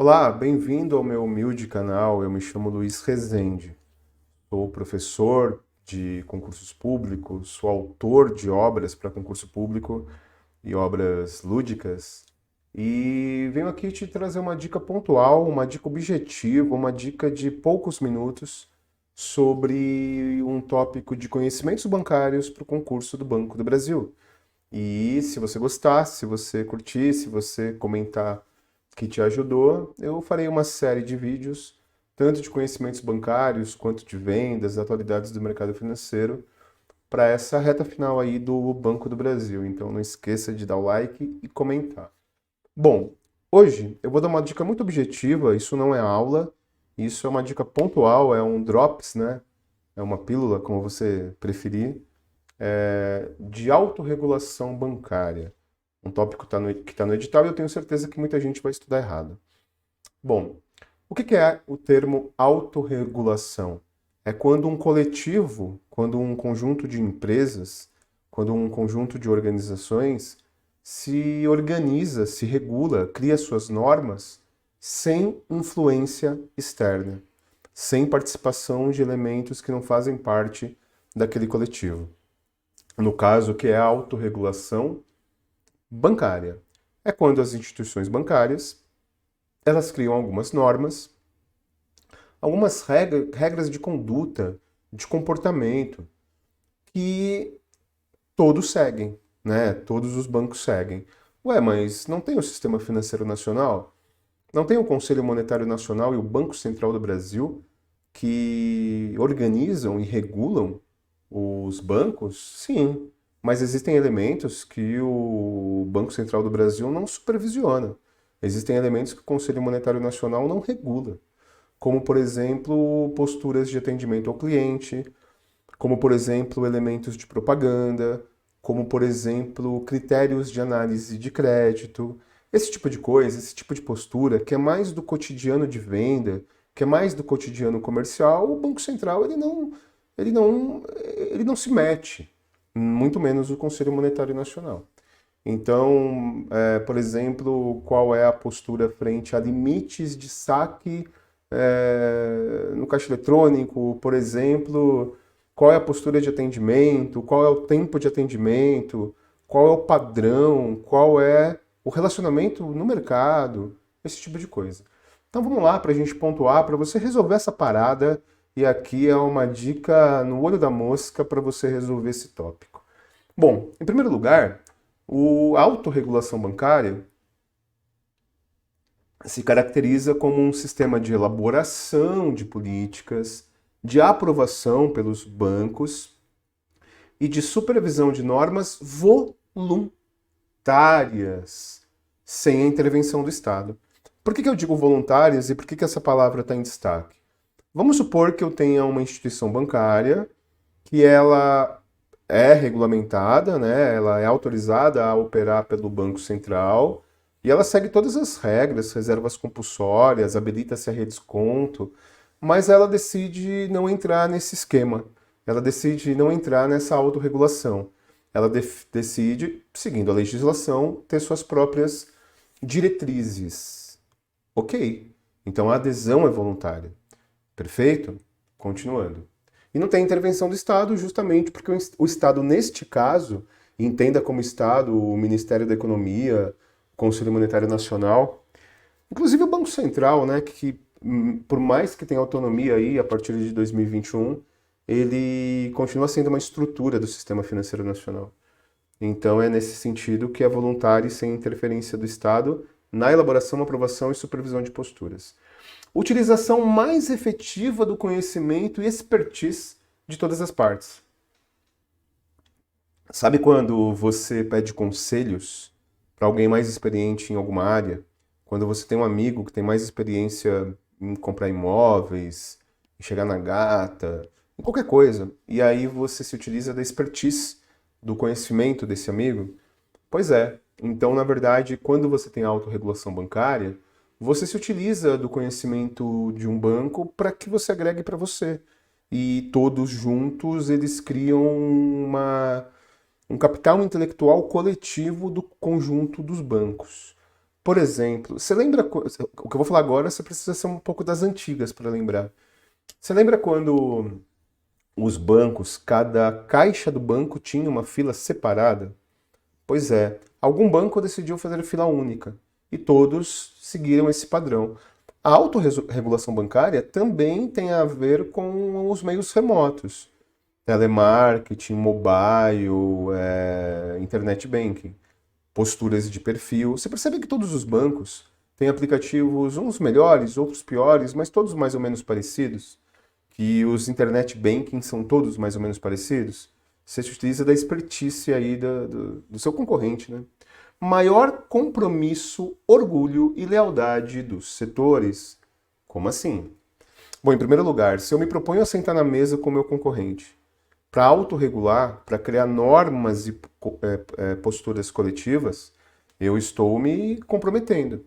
Olá, bem-vindo ao meu humilde canal. Eu me chamo Luiz Rezende. Sou professor de concursos públicos, sou autor de obras para concurso público e obras lúdicas. E venho aqui te trazer uma dica pontual, uma dica objetiva, uma dica de poucos minutos sobre um tópico de conhecimentos bancários para o concurso do Banco do Brasil. E se você gostar, se você curtir, se você comentar que te ajudou, eu farei uma série de vídeos, tanto de conhecimentos bancários quanto de vendas, atualidades do mercado financeiro, para essa reta final aí do Banco do Brasil. Então não esqueça de dar o like e comentar. Bom, hoje eu vou dar uma dica muito objetiva, isso não é aula, isso é uma dica pontual, é um drops, né? É uma pílula, como você preferir, de autorregulação bancária. Um tópico que está no edital e eu tenho certeza que muita gente vai estudar errado. Bom, o que é o termo autorregulação? É quando um coletivo, quando um conjunto de empresas, quando um conjunto de organizações se organiza, se regula, cria suas normas sem influência externa, sem participação de elementos que não fazem parte daquele coletivo. No caso, o que é a autorregulação bancária? É quando as instituições bancárias elas criam algumas normas, algumas regras de conduta, de comportamento, que todos seguem, né? Todos os bancos seguem. Ué, mas não tem o Sistema Financeiro Nacional? Não tem o Conselho Monetário Nacional e o Banco Central do Brasil que organizam e regulam os bancos? Sim, mas existem elementos que o Banco Central do Brasil não supervisiona. Existem elementos que o Conselho Monetário Nacional não regula, como, por exemplo, posturas de atendimento ao cliente, como, por exemplo, elementos de propaganda, como, por exemplo, critérios de análise de crédito. Esse tipo de coisa, esse tipo de postura, que é mais do cotidiano de venda, que é mais do cotidiano comercial, o Banco Central ele não se mete, muito menos o Conselho Monetário Nacional. Então, por exemplo, qual é a postura frente a limites de saque no caixa eletrônico, por exemplo, qual é a postura de atendimento, qual é o tempo de atendimento, qual é o padrão, qual é o relacionamento no mercado, esse tipo de coisa. Então vamos lá para a gente pontuar, para você resolver essa parada, e aqui é uma dica no olho da mosca para você resolver esse tópico. Bom, em primeiro lugar, a autorregulação bancária se caracteriza como um sistema de elaboração de políticas, de aprovação pelos bancos e de supervisão de normas voluntárias, sem a intervenção do Estado. Por que eu digo voluntárias e por que essa palavra está em destaque? Vamos supor que eu tenha uma instituição bancária que ela é regulamentada, né? Ela é autorizada a operar pelo Banco Central e ela segue todas as regras, reservas compulsórias, habilita-se a redesconto, mas ela decide não entrar nesse esquema. Ela decide não entrar nessa autorregulação. Ela decide, seguindo a legislação, ter suas próprias diretrizes. Ok. Então a adesão é voluntária. Perfeito? Continuando. E não tem intervenção do Estado, justamente porque o Estado, neste caso, entenda como Estado o Ministério da Economia, o Conselho Monetário Nacional, inclusive o Banco Central, né, que por mais que tenha autonomia aí a partir de 2021, ele continua sendo uma estrutura do sistema financeiro nacional. Então é nesse sentido que é voluntário e sem interferência do Estado na elaboração, aprovação e supervisão de posturas. Utilização mais efetiva do conhecimento e expertise de todas as partes. Sabe quando você pede conselhos para alguém mais experiente em alguma área? Quando você tem um amigo que tem mais experiência em comprar imóveis, em chegar na gata, em qualquer coisa, e aí você se utiliza da expertise, do conhecimento desse amigo? Pois é. Então, na verdade, quando você tem autorregulação bancária, você se utiliza do conhecimento de um banco para que você agregue para você. E todos juntos eles criam um capital intelectual coletivo do conjunto dos bancos. Por exemplo, você lembra. O que eu vou falar agora, você precisa ser um pouco das antigas para lembrar. Você lembra quando os bancos, cada caixa do banco tinha uma fila separada? Pois é, algum banco decidiu fazer fila única e todos seguiram esse padrão. A autorregulação bancária também tem a ver com os meios remotos, telemarketing, mobile, internet banking, posturas de perfil. Você percebe que todos os bancos têm aplicativos, uns melhores, outros piores, mas todos mais ou menos parecidos? Que os internet banking são todos mais ou menos parecidos? Você se utiliza da expertise aí do seu concorrente, né? Maior compromisso, orgulho e lealdade dos setores. Como assim? Bom, em primeiro lugar, se eu me proponho a sentar na mesa com o meu concorrente para autorregular, para criar normas e posturas coletivas, eu estou me comprometendo.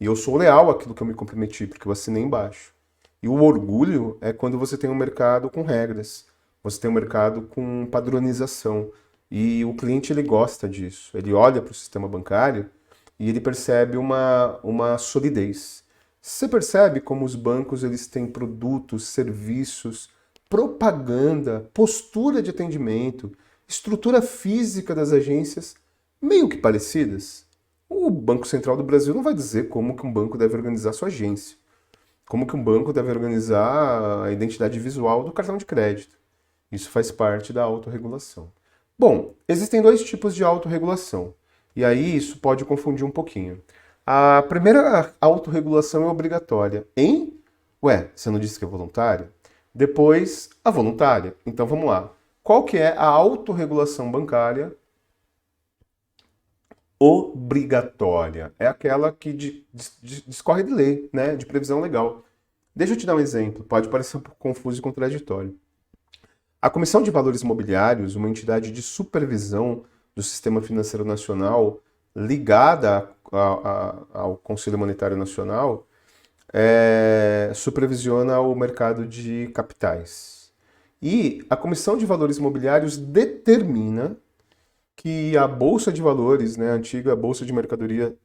E eu sou leal àquilo que eu me comprometi, porque eu assinei embaixo. E o orgulho é quando você tem um mercado com regras, você tem um mercado com padronização. E o cliente ele gosta disso. Ele olha para o sistema bancário e ele percebe uma solidez. Você percebe como os bancos eles têm produtos, serviços, propaganda, postura de atendimento, estrutura física das agências meio que parecidas? O Banco Central do Brasil não vai dizer como que um banco deve organizar sua agência, como que um banco deve organizar a identidade visual do cartão de crédito. Isso faz parte da autorregulação. Bom, existem dois tipos de autorregulação, e aí isso pode confundir um pouquinho. A primeira autorregulação é obrigatória, hein? Ué, você não disse que é voluntária? Depois, a voluntária. Então vamos lá. Qual que é a autorregulação bancária obrigatória? É aquela que discorre de lei, né? De previsão legal. Deixa eu te dar um exemplo, pode parecer um pouco confuso e contraditório. A Comissão de Valores Mobiliários, uma entidade de supervisão do Sistema Financeiro Nacional ligada ao Conselho Monetário Nacional, supervisiona o mercado de capitais. E a Comissão de Valores Mobiliários determina que a Bolsa de Valores, né, a antiga Bolsa de Mercadoria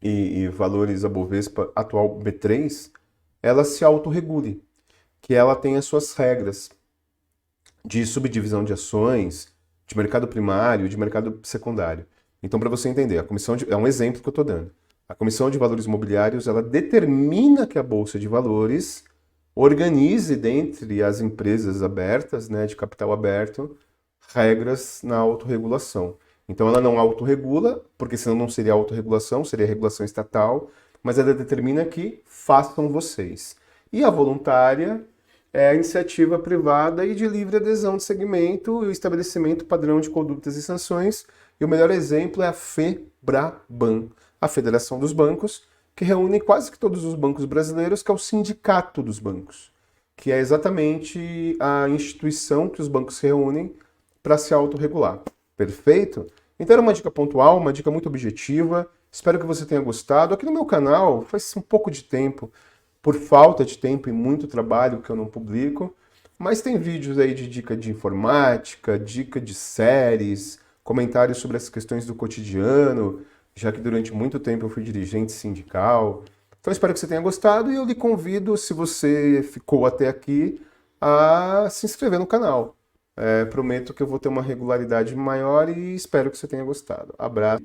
e Valores, a Bovespa, atual B3, ela se autorregule, que ela tem as suas regras de subdivisão de ações, de mercado primário, de mercado secundário. Então, para você entender, é um exemplo que eu estou dando. A Comissão de Valores Mobiliários, ela determina que a Bolsa de Valores organize dentre as empresas abertas, né, de capital aberto, regras na autorregulação. Então, ela não autorregula, porque senão não seria autorregulação, seria regulação estatal, mas ela determina que façam vocês. E a voluntária é a iniciativa privada e de livre adesão de segmento e o estabelecimento padrão de condutas e sanções. E o melhor exemplo é a FEBRABAN, a Federação dos Bancos, que reúne quase que todos os bancos brasileiros, que é o sindicato dos bancos, que é exatamente a instituição que os bancos se reúnem para se autorregular. Perfeito? Então era uma dica pontual, uma dica muito objetiva. Espero que você tenha gostado. Aqui no meu canal faz um pouco de tempo, por falta de tempo e muito trabalho que eu não publico, mas tem vídeos aí de dica de informática, dica de séries, comentários sobre as questões do cotidiano, já que durante muito tempo eu fui dirigente sindical. Então espero que você tenha gostado e eu lhe convido, se você ficou até aqui, a se inscrever no canal. Prometo que eu vou ter uma regularidade maior e espero que você tenha gostado. Abraço.